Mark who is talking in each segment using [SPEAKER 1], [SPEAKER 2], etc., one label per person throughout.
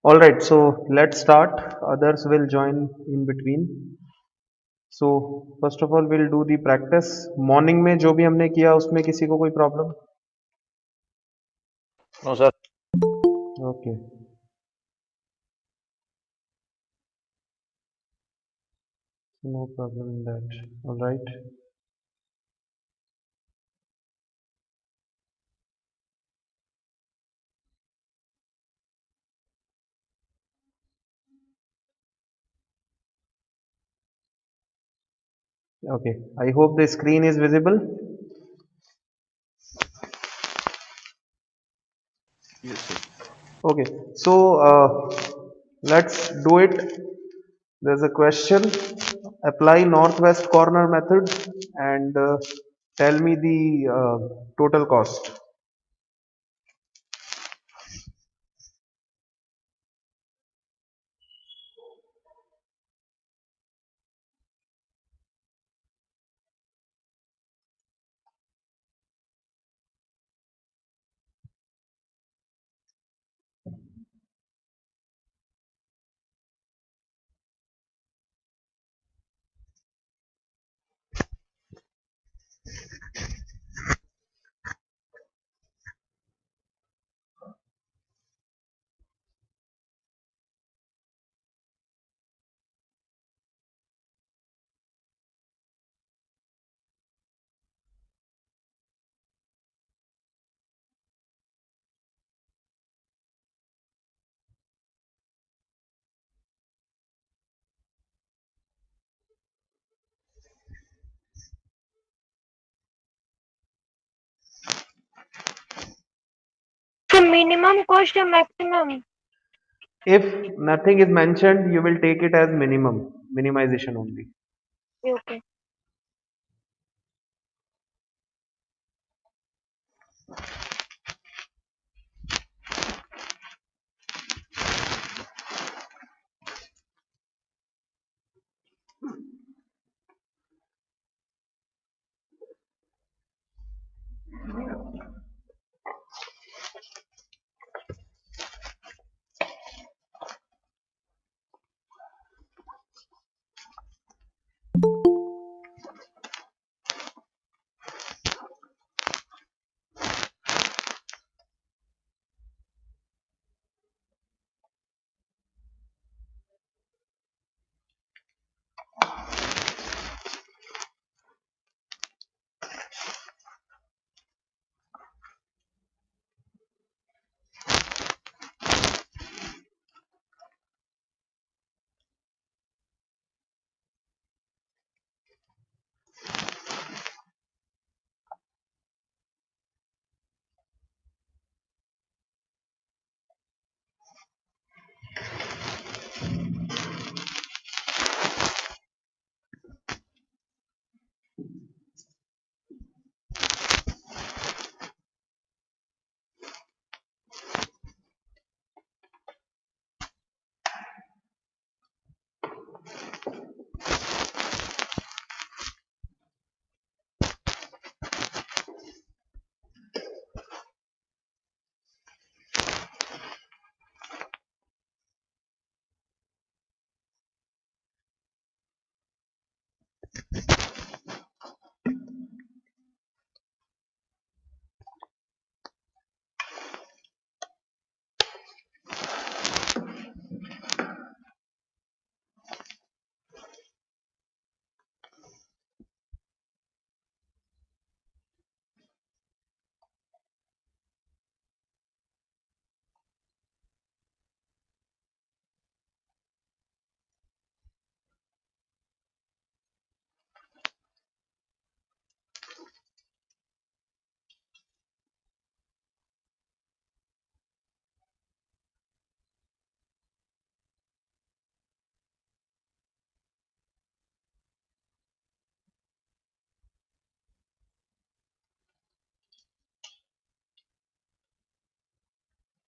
[SPEAKER 1] All right, so let's start. Others will join in between. So first of all, we'll do the practice. Morning में जो भी हमने किया उसमें किसी को कोई problem?
[SPEAKER 2] No, sir.
[SPEAKER 1] Okay, no problem in that. All right. Okay. I hope the screen is visible.
[SPEAKER 2] Yes, sir.
[SPEAKER 1] Okay. So let's do it. There's a question. Apply northwest corner method and tell me the total cost.
[SPEAKER 3] So minimum cost or maximum?
[SPEAKER 1] If nothing is mentioned, you will take it as minimization only.
[SPEAKER 3] Okay.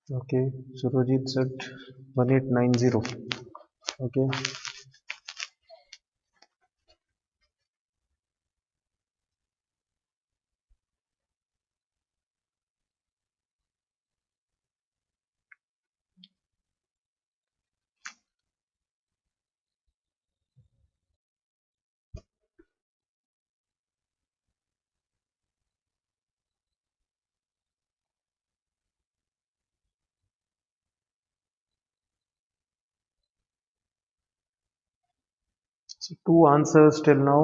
[SPEAKER 1] Okay, Surojit said 1890. Okay, So two answers till now.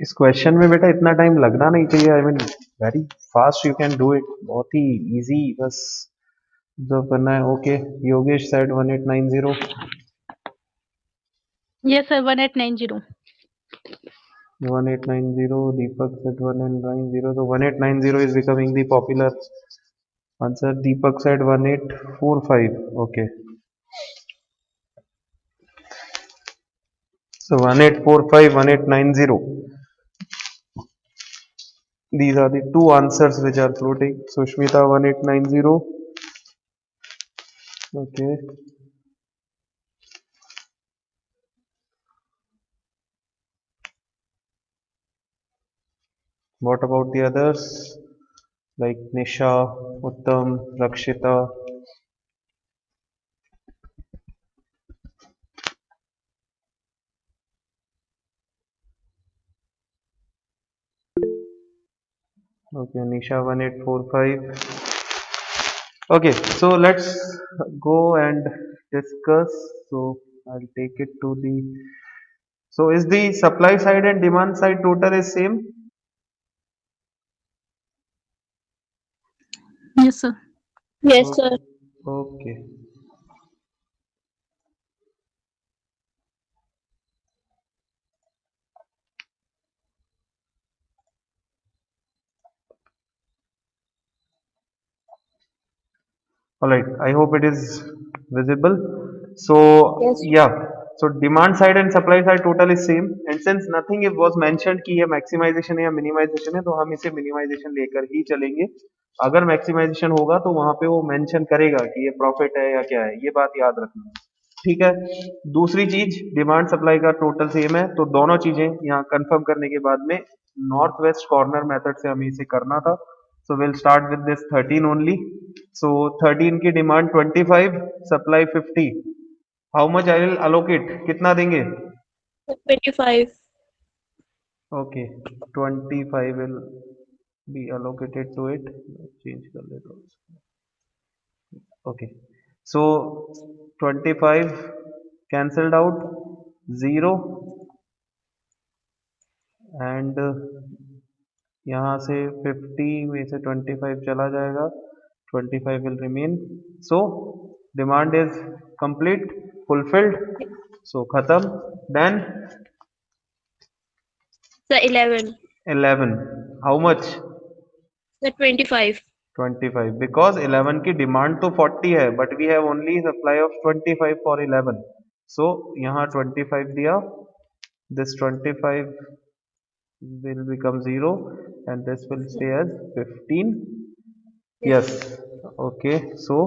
[SPEAKER 1] इस question में बेटा इतना time लगना नहीं चाहिए। I mean very fast you can do it, बहुत ही easy, बस जो करना है। Okay, Yogesh said 1890।
[SPEAKER 2] Yes, sir, 1890.
[SPEAKER 1] 1890, Deepak said 1890, so 1890 is becoming the popular answer. Deepak said 1845. Okay, so 1845, 1890. These are the two answers which are floating. Sushmita 1890. Okay. What about the others like Nisha, Uttam, Rakshita? Okay, Nisha 1845. Okay, so let's go and discuss. So I'll take it to the. So is the supply side and demand side total is same?
[SPEAKER 2] Yes, sir.
[SPEAKER 3] Yes, sir.
[SPEAKER 1] Okay. All right. I hope it is visible. So
[SPEAKER 3] Yes.
[SPEAKER 1] yeah. So demand side and supply side total is same. And since nothing it was mentioned कि ये maximization है या minimization है, तो हम इसे minimization लेकर ही चलेंगे। अगर maximization होगा तो वहां पे वो mention करेगा कि ये profit है या क्या है, ये बात याद रखना। ठीक है। दूसरी चीज, डिमांड सप्लाई का टोटल सेम है, तो दोनों चीजें यहाँ कंफर्म करने के बाद में नॉर्थ वेस्ट कॉर्नर मेथड से हमें इसे करना था। So will start with this 13 only. So 13 की demand 25, supply 50। How much I will allocate, कितना देंगे?
[SPEAKER 3] 25.
[SPEAKER 1] Okay, 25 will be allocated to it. Change कर लेता हूँ। Okay, so 25 cancelled out, 0 and यहाँ से 50 में से 25 चला जाएगा, 25 will remain. So demand is complete, fulfilled. So खत्म. Then
[SPEAKER 3] The 11.
[SPEAKER 1] 11. How much?
[SPEAKER 3] The 25.
[SPEAKER 1] 25, because 11 की डिमांड तो 40 है, but we have only supply of 25 for 11. So यहाँ 25 दिया, this 25 will become 0 and this will stay as 15. Yes. Okay, so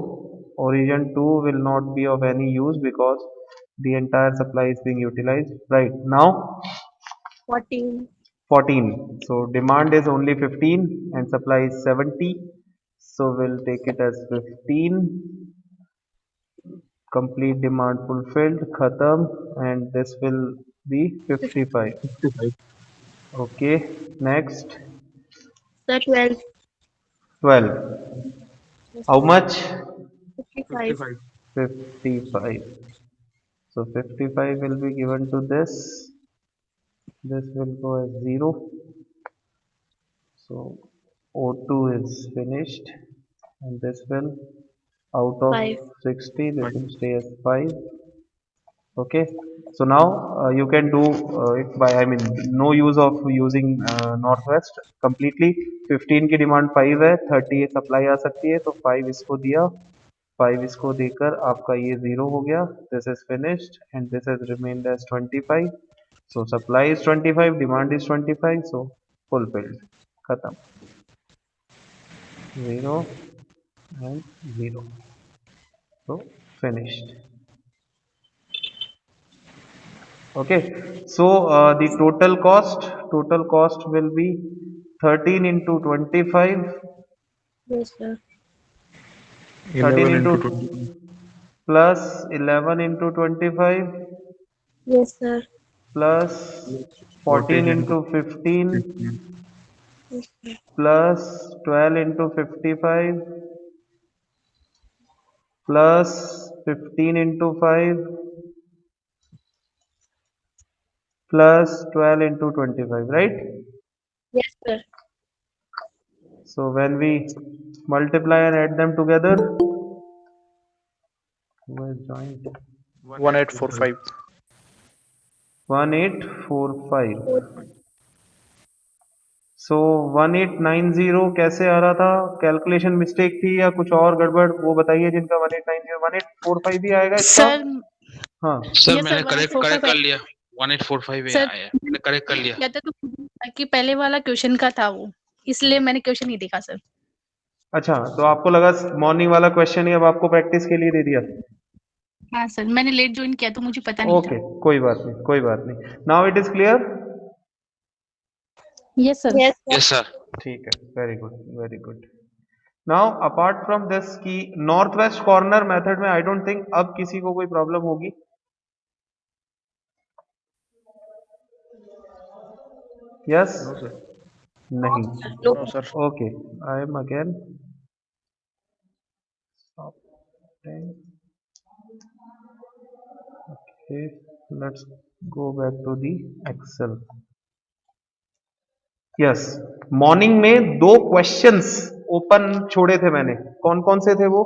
[SPEAKER 1] origin 2 will not be of any use because the entire supply is being utilized. Right now
[SPEAKER 3] 14.
[SPEAKER 1] 14, so demand is only 15 and supply is 70, so we'll take it as 15. Complete demand fulfilled, khatam, and this will be 55.
[SPEAKER 4] 55.
[SPEAKER 1] Okay, next.
[SPEAKER 3] The 12.
[SPEAKER 1] 12.
[SPEAKER 3] Yes,
[SPEAKER 1] How
[SPEAKER 3] sir.
[SPEAKER 1] much?
[SPEAKER 3] 55.
[SPEAKER 1] 55. So 55 will be given to this. This will go as 0. So O2 is finished, and this will, out of
[SPEAKER 3] 5.
[SPEAKER 1] 60, this will stay as 5. Okay. So now you can do it by, I mean, no use of using Northwest completely. 15 की demand 5 है, 30 ये supply आ सकती है, तो 5 इसको दिया, 5 इसको देकर आपका ये 0 हो गया. This is finished and this is remained as 25. So supply is 25, demand is 25, so fulfilled, खत्म. 0 and 0, so finished. Okay, so the total cost will be 13 into 25,
[SPEAKER 3] Yes, sir.
[SPEAKER 1] 13
[SPEAKER 2] 11
[SPEAKER 1] into
[SPEAKER 2] into 20.
[SPEAKER 1] plus 11 into 25
[SPEAKER 3] Yes, sir.
[SPEAKER 1] plus 14
[SPEAKER 2] 14
[SPEAKER 1] into
[SPEAKER 2] into
[SPEAKER 1] 15
[SPEAKER 2] 15.
[SPEAKER 3] Yes, sir.
[SPEAKER 1] plus 12 into 55 plus 15 into 5 plus 12 into 25, right?
[SPEAKER 3] Yes, sir.
[SPEAKER 1] So when we multiply and add them together, who has joined?
[SPEAKER 2] 1845.
[SPEAKER 1] 1845. सो 1890 कैसे आ रहा था? Calculation mistake थी या कुछ और गड़बड़? वो बताइए जिनका 1890, 1845 भी आएगा इसका?
[SPEAKER 4] सर
[SPEAKER 1] हाँ,
[SPEAKER 4] सर
[SPEAKER 5] मैंने
[SPEAKER 4] सर
[SPEAKER 5] करेक्ट
[SPEAKER 4] 1845
[SPEAKER 5] करेक्ट कर लिया 1845
[SPEAKER 4] सर
[SPEAKER 5] आया मैंने करेक्ट कर लिया
[SPEAKER 4] कहते तो कि पहले वाला क्वेश्चन का था वो, इसलिए मैंने क्वेश्चन नहीं देखा सर.
[SPEAKER 1] अच्छा, तो आपको लगा मॉर्निंग वाला क्वेश्चन ही अब आपको प्रैक्टिस के लिए दे दिया?
[SPEAKER 4] हाँ सर, मैंने लेट ज्वाइन किया तो मुझे पता नहीं
[SPEAKER 1] ओके, कोई बात नहीं, कोई बात नहीं. Now it is clear?
[SPEAKER 4] था. Yes sir.
[SPEAKER 3] Yes, sir.
[SPEAKER 5] Yes sir
[SPEAKER 1] ठीक है, very good, very good. Now apart from this की नॉर्थ वेस्ट कॉर्नर मेथड में आई डोंट थिंक अब किसी को कोई प्रॉब्लम होगी. यस?
[SPEAKER 2] No, sir.
[SPEAKER 1] नहीं.
[SPEAKER 3] No.
[SPEAKER 2] No, sir.
[SPEAKER 1] Okay, I am again stopping. Okay, let's go back to the Excel. Yes, morning में 2 questions open छोड़े थे मैंने. कौन कौन से थे वो?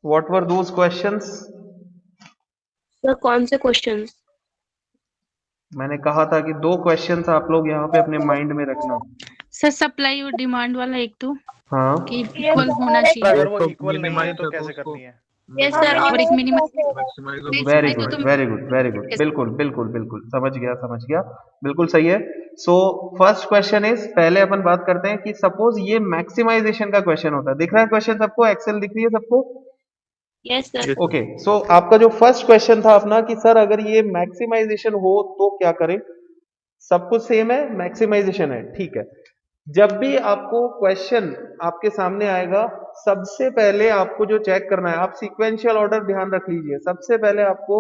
[SPEAKER 1] What were those questions?
[SPEAKER 3] Sir, कौन से questions?
[SPEAKER 1] मैंने कहा था कि 2 क्वेश्चंस आप लोग यहाँ पे अपने माइंड में रखना.
[SPEAKER 4] सर सप्लाई और डिमांड वाला एक तो
[SPEAKER 1] हाँ,
[SPEAKER 4] कि इक्वल होना
[SPEAKER 2] सर
[SPEAKER 4] चाहिए
[SPEAKER 2] अगर वो
[SPEAKER 5] तो
[SPEAKER 2] इक्वल नहीं है
[SPEAKER 5] minimize
[SPEAKER 2] तो
[SPEAKER 5] है
[SPEAKER 2] कैसे
[SPEAKER 5] उसको
[SPEAKER 2] करनी है?
[SPEAKER 3] Yes, sir.
[SPEAKER 4] और एक मिनिमम.
[SPEAKER 5] maximize और
[SPEAKER 1] वेरी
[SPEAKER 4] तो
[SPEAKER 1] गुड,
[SPEAKER 4] तुम
[SPEAKER 1] very good, very good, very good. बिल्कुल बिल्कुल बिल्कुल, समझ गया, बिल्कुल सही है. सो फर्स्ट क्वेश्चन इज, पहले अपन बात करते हैं कि सपोज ये मैक्सिमाइजेशन का क्वेश्चन होता है. दिख रहा है क्वेश्चन सबको? एक्सेल दिख रही है सबको?
[SPEAKER 3] Yes, sir.
[SPEAKER 2] Yes.
[SPEAKER 1] ओके, सो आपका जो फर्स्ट क्वेश्चन था अपना कि सर अगर ये मैक्सिमाइजेशन हो तो क्या करें? सब कुछ सेम है, मैक्सिमाइजेशन है, ठीक है. जब भी आपको क्वेश्चन आपके सामने आएगा, सबसे पहले आपको जो चेक करना है, आप सीक्वेंशियल ऑर्डर ध्यान रख लीजिए. सबसे पहले आपको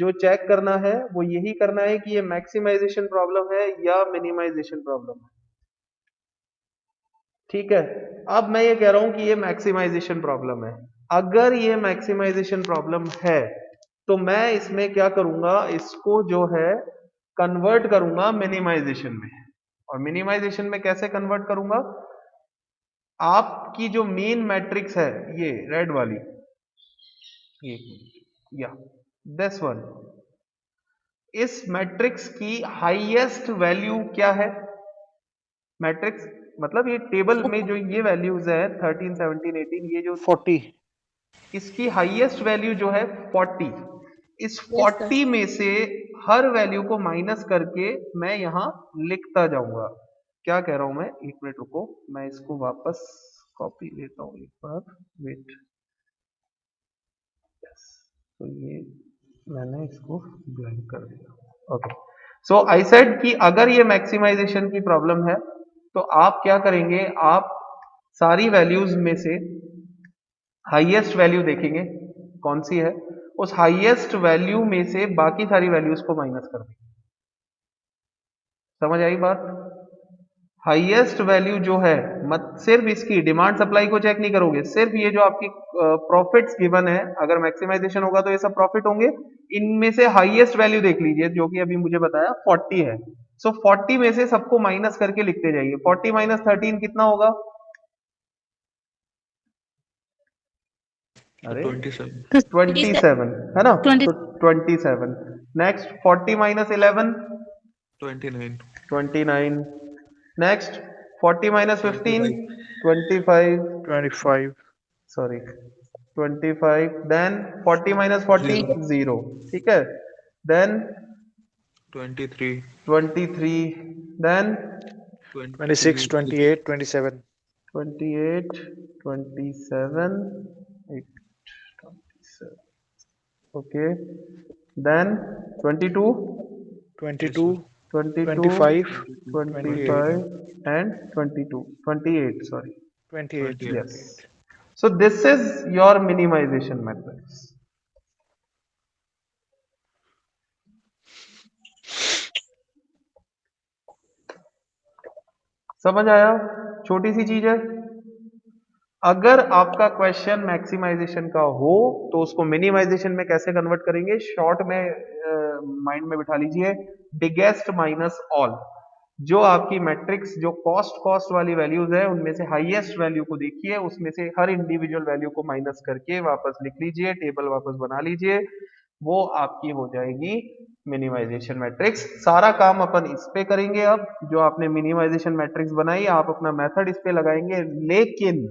[SPEAKER 1] जो चेक करना है वो यही करना है कि ये मैक्सिमाइजेशन प्रॉब्लम है या मिनिमाइजेशन प्रॉब्लम है. ठीक है, अब मैं ये कह रहा हूं कि ये मैक्सिमाइजेशन प्रॉब्लम है. अगर ये मैक्सिमाइजेशन प्रॉब्लम है तो मैं इसमें क्या करूंगा, इसको जो है कन्वर्ट करूंगा मिनिमाइजेशन में. और मिनिमाइजेशन में कैसे कन्वर्ट करूंगा? आपकी जो मेन मैट्रिक्स है, ये रेड वाली, ये या दिस वन, इस मैट्रिक्स की हाईएस्ट वैल्यू क्या है? मैट्रिक्स मतलब ये टेबल में जो ये वैल्यूज है 13, 17, 18, ये जो
[SPEAKER 2] 40.
[SPEAKER 1] इसकी हाईएस्ट वैल्यू जो है 40. इस
[SPEAKER 3] Yes,
[SPEAKER 1] 40 में से हर वैल्यू को माइनस करके मैं यहां लिखता जाऊंगा. क्या कह रहा हूं मैं? एक मिनट रुको, मैं इसको वापस कॉपी लेता हूं एक बार, वेट. यस, तो ये मैंने इसको ब्लैंक कर दिया. ओके, सो आई सेड कि अगर ये मैक्सिमाइजेशन की प्रॉब्लम है तो आप क्या करेंगे, आप सारी वैल्यूज में से हाईएस्ट वैल्यू देखेंगे कौन सी है, उस हाईएस्ट वैल्यू में से बाकी सारी वैल्यूज को माइनस कर देंगे. समझ आई बात? हाईएस्ट वैल्यू जो है, मत सिर्फ इसकी डिमांड सप्लाई को चेक नहीं करोगे, सिर्फ ये जो आपकी प्रॉफिट्स गिवन है, अगर मैक्सिमाइजेशन होगा तो ये सब प्रॉफिट होंगे, इनमें से हाईएस्ट वैल्यू देख लीजिए जो कि अभी मुझे बताया 40 है। सो 40 में से सबको माइनस करके लिखते जाइए। 40 माइनस 13 कितना होगा? अरे 27 है ना,
[SPEAKER 4] 20
[SPEAKER 1] तो 27। Next 40 minus 11 29। Next 40 minus 15 25
[SPEAKER 2] 25,
[SPEAKER 1] sorry 25। Then 40 minus 40 0, ठीक है। Then
[SPEAKER 5] 23,
[SPEAKER 1] 23, then
[SPEAKER 2] 26, 28, 27,
[SPEAKER 1] 28 27 27, okay. Then 22
[SPEAKER 2] 22,
[SPEAKER 1] 22
[SPEAKER 2] 25,
[SPEAKER 1] 25 and 22 28, sorry,
[SPEAKER 2] 28.
[SPEAKER 1] yes. So this is your minimization matrix. समझ आया? छोटी सी चीज है। अगर आपका क्वेश्चन मैक्सिमाइजेशन का हो तो उसको मिनिमाइजेशन में कैसे कन्वर्ट करेंगे? शॉर्ट में माइंड में बिठा लीजिए, बिगेस्ट माइनस ऑल। जो आपकी मैट्रिक्स जो कॉस्ट वाली वैल्यूज है उनमें से हाईएस्ट वैल्यू को देखिए, उसमें से हर इंडिविजुअल वैल्यू को माइनस करके वापस लिख लीजिए, टेबल वापस बना लीजिए, वो आपकी हो जाएगी मिनिमाइजेशन मैट्रिक्स। सारा काम अपन इस पे करेंगे। अब जो आपने मिनिमाइजेशन मैट्रिक्स बनाई, आप अपना मेथड इस पे लगाएंगे, लेकिन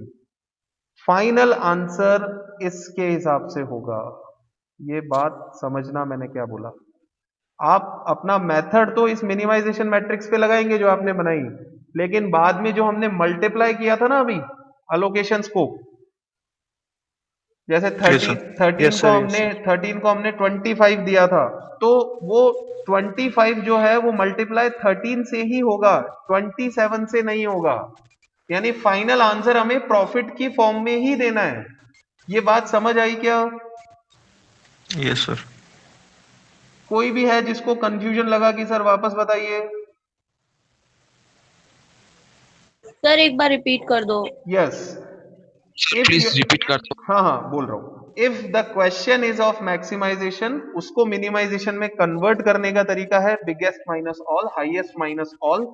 [SPEAKER 1] फाइनल आंसर इसके हिसाब से होगा। ये बात समझना मैंने क्या बोला। आप अपना मेथड तो इस मिनिमाइजेशन मैट्रिक्स पे लगाएंगे जो आपने बनाई, लेकिन बाद में जो हमने मल्टीप्लाई किया था ना अभी अलोकेशंस को, जैसे 13
[SPEAKER 2] Yes,
[SPEAKER 1] को
[SPEAKER 2] sir,
[SPEAKER 1] हमने 25 दिया था, तो वो 25 जो है वो मल्टीप्लाई 13 से ही होगा, 27 से नहीं होगा। यानी फाइनल आंसर हमें प्रॉफिट की फॉर्म में ही देना है। ये बात समझ आई क्या?
[SPEAKER 5] yes sir.
[SPEAKER 1] कोई भी है जिसको कंफ्यूजन लगा कि सर वापस बताइए।
[SPEAKER 3] सर एक बार रिपीट कर दो।
[SPEAKER 1] यस,
[SPEAKER 5] Please repeat कर दो।
[SPEAKER 1] हाँ बोल रहा हूँ। If the question is of maximization, उसको मिनिमाइजेशन में कन्वर्ट करने का तरीका है biggest minus all, highest minus all.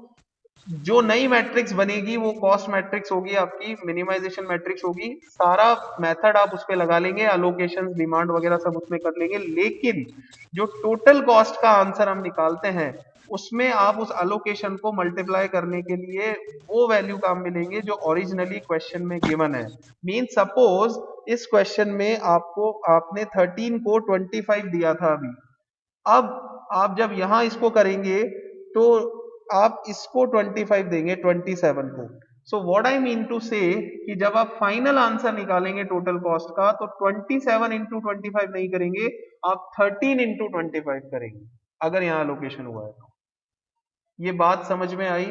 [SPEAKER 1] जो नई मैट्रिक्स बनेगी वो कॉस्ट मैट्रिक्स होगी, आपकी मिनिमाइजेशन मैट्रिक्स होगी। सारा मेथड आप उस पे लगा लेंगे, अलोकेशंस, डिमांड वगैरह सब उसमें कर लेंगे, लेकिन जो टोटल कॉस्ट का आंसर हम निकालते हैं उसमें आप उस अलोकेशन को मल्टीप्लाई करने के लिए वो वैल्यू काम में लेंगे जो ओरिजिनली क्वेश्चन में गिवन है। मीन सपोज इस क्वेश्चन में आपने 13 को 25 दिया था अभी। अब आप जब यहां इसको करेंगे तो आप इसको 25 देंगे 27 को। So what I mean to say कि जब आप फाइनल आंसर निकालेंगे टोटल कॉस्ट का, तो 27 इंटू 25 नहीं करेंगे, आप 13 इंटू 25 करेंगे, अगर यहाँ लोकेशन हुआ है तो। ये बात समझ में आई?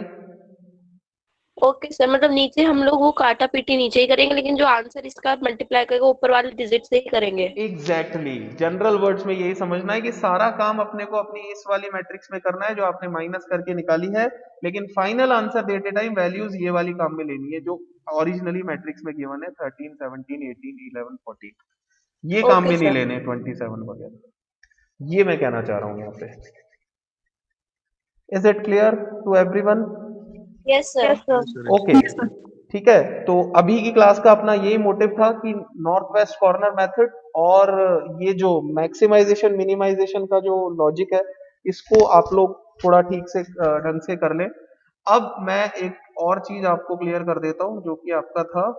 [SPEAKER 3] ओके सर, मतलब नीचे हम लोग वो काटा पीटी नीचे ही करेंगे, लेकिन जो आंसर इसका मल्टीप्लाई करेगा ऊपर वाले डिजिट से ही करेंगे।
[SPEAKER 1] एग्जैक्टली, जनरल वर्ड्स में यही समझना है कि सारा काम अपने को अपनी इस वाली मैट्रिक्स में करना है जो आपने माइनस करके निकाली है, लेकिन फाइनल आंसर देते टाइम वैल्यूज ये वाली काम में लेनी है जो ओरिजिनली मैट्रिक्स में गिवन है, 13 17 18 11 14। ये काम में नहीं लेने 27 वगैरह। ये मैं कहना चाह रहा हूँ यहाँ पे। Is it clear to everyone?
[SPEAKER 3] Yes sir.
[SPEAKER 1] Okay, ठीक है। तो अभी की क्लास का अपना यही मोटिव था कि नॉर्थ वेस्ट कॉर्नर मेथड और ये जो मैक्सिमाइजेशन मिनिमाइजेशन का जो लॉजिक है, इसको आप लोग थोड़ा ठीक से ढंग से कर लें। अब मैं एक और चीज आपको क्लियर कर देता हूं जो कि आपका था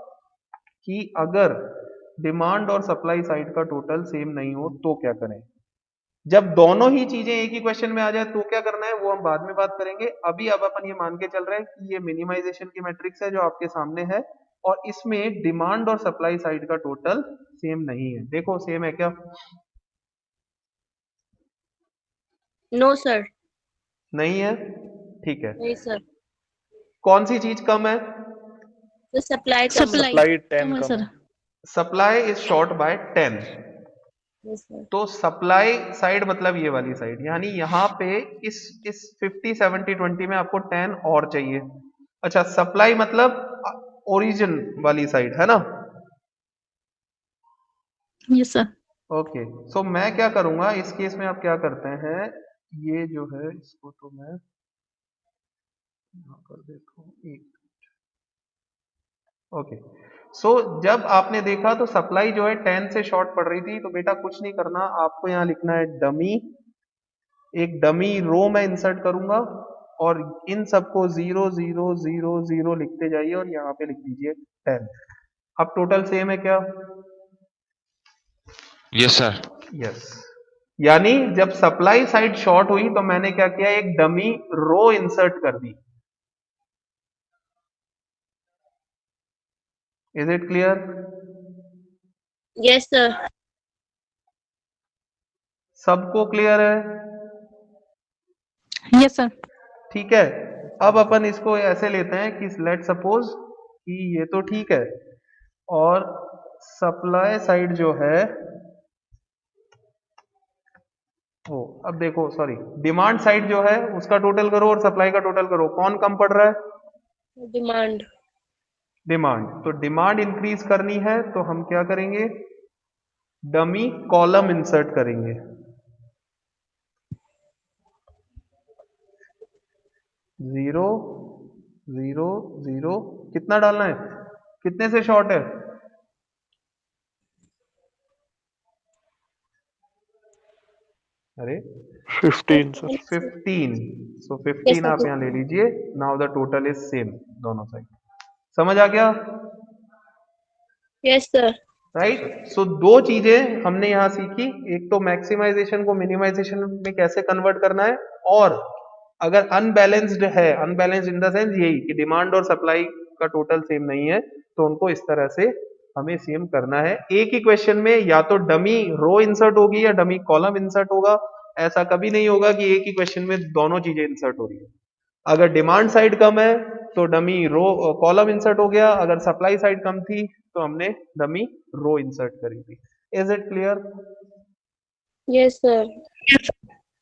[SPEAKER 1] कि अगर डिमांड और सप्लाई साइड का टोटल सेम नहीं हो तो क्या करें। जब दोनों ही चीजें एक ही क्वेश्चन में आ जाए तो क्या करना है वो हम बाद में बात करेंगे। अभी अब अपन ये मान के चल रहे हैं कि ये मिनिमाइजेशन की मैट्रिक्स है जो आपके सामने है, और इसमें डिमांड और सप्लाई साइड का टोटल सेम नहीं है। देखो सेम है क्या?
[SPEAKER 3] No sir.
[SPEAKER 1] नहीं है, ठीक है।
[SPEAKER 3] नहीं सर।
[SPEAKER 1] कौन सी चीज कम है?
[SPEAKER 3] तो सप्लाई
[SPEAKER 2] Supply 10
[SPEAKER 4] कम है
[SPEAKER 2] कम
[SPEAKER 4] सर।
[SPEAKER 2] है.
[SPEAKER 1] Supply is short by 10।
[SPEAKER 3] Yes sir.
[SPEAKER 1] तो सप्लाई साइड मतलब ये वाली साइड, यानी यहाँ पे इस 50 70 20 में आपको 10 और चाहिए। अच्छा, सप्लाई मतलब ओरिजिन वाली साइड है ना।
[SPEAKER 4] Yes sir.
[SPEAKER 1] ओके, सो मैं क्या करूंगा इस केस में, आप क्या करते हैं, ये जो है इसको तो मैं यहाँ कर देता हूँ एक। ओके, सो जब आपने देखा तो सप्लाई जो है 10 से शॉर्ट पड़ रही थी, तो बेटा कुछ नहीं करना, आपको यहाँ लिखना है डमी, एक डमी रो मैं इंसर्ट करूंगा और इन सबको 0 0 0 0 लिखते जाइए और यहाँ पे लिख दीजिए 10। अब टोटल सेम है क्या?
[SPEAKER 5] Yes sir.
[SPEAKER 1] यस, यानी जब सप्लाई साइड शॉर्ट हुई तो मैंने क्या किया, एक डमी रो इंसर्ट कर दी। Is it clear?
[SPEAKER 3] Yes sir.
[SPEAKER 1] सबको क्लियर है?
[SPEAKER 4] Yes sir.
[SPEAKER 1] ठीक है, अब अपन इसको ऐसे लेते हैं कि लेट सपोज कि ये तो ठीक है, और सप्लाई साइड जो है वो, अब देखो सॉरी, डिमांड साइड जो है उसका टोटल करो और सप्लाई का टोटल करो, कौन कम पड़ रहा है?
[SPEAKER 3] डिमांड।
[SPEAKER 1] डिमांड। तो डिमांड इंक्रीज करनी है तो हम क्या करेंगे, डमी कॉलम इंसर्ट करेंगे। जीरो जीरो जीरो, कितना डालना है, कितने से शॉर्ट है? अरे
[SPEAKER 2] 15 सर।
[SPEAKER 1] 15, सो
[SPEAKER 3] Yes,
[SPEAKER 1] 15
[SPEAKER 3] sir.
[SPEAKER 1] आप यहाँ ले लीजिए। Now the total is same दोनों साइड। समझ आ गया?
[SPEAKER 3] Yes sir.
[SPEAKER 1] राइट, सो दो चीजें हमने यहाँ सीखी, एक तो मैक्सिमाइजेशन को मिनिमाइजेशन में कैसे कन्वर्ट करना है, और अगर अनबैलेंस्ड है, अनबैलेंस्ड इन द सेंस यही कि डिमांड और सप्लाई का टोटल सेम नहीं है, तो उनको इस तरह से हमें सेम करना है। एक ही क्वेश्चन में या तो डमी रो इंसर्ट होगी या डमी कॉलम इंसर्ट होगा, ऐसा कभी नहीं होगा कि एक ही क्वेश्चन में दोनों चीजें इंसर्ट हो रही है। अगर डिमांड साइड कम है तो डमी रो कॉलम इंसर्ट हो गया, अगर सप्लाई साइड कम थी तो हमने डमी रो इंसर्ट करी थी। Is it clear?
[SPEAKER 3] Yes sir.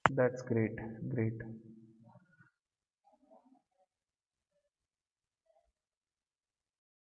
[SPEAKER 1] That's great, great.